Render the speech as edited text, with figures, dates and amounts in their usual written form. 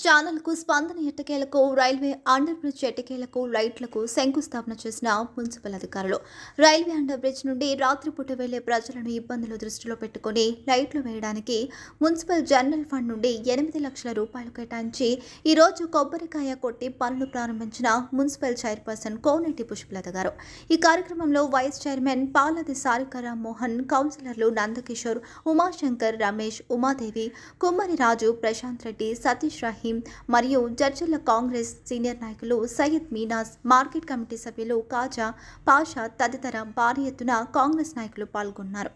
ఛానల్కు స్పందన ఎట్టకేలకు రైల్వే అండర్ బ్రిడ్జ్ ఎట్టకేలకు లైట్లకు శంకుస్థాపన చేసిన మున్సిపల్ అధికారులు. రైల్వే అండర్ బ్రిడ్జ్ నుండి రాత్రిపూట వెళ్లే ప్రజలను ఇబ్బందులు దృష్టిలో పెట్టుకుని లైట్లు వేయడానికి మున్సిపల్ జనరల్ ఫండ్ నుండి 8 లక్షల రూపాయలు కేటాయించి ఈ రోజు కొబ్బరికాయ కొట్టి పనులు ప్రారంభించిన మున్సిపల్ చైర్పర్సన్ కోనేటి పుష్పలత గారు. ఈ కార్యక్రమంలో వైస్ చైర్మన్ పాలది సారిక మోహన్, కౌన్సిలర్లు నందకిషోర్, ఉమాశంకర్, రమేష్, ఉమాదేవి, కుమ్మరి రాజు, ప్రశాంత్ రెడ్డి, సతీష్ రహీం మరియు జడ్చర్ల కాంగ్రెస్ సీనియర్ నాయకులు సయ్యద్ మీనాస్, మార్కెట్ కమిటీ సభ్యులు కాజా, పాషా తదితర భారీ ఎత్తున కాంగ్రెస్ నాయకులు పాల్గొన్నారు.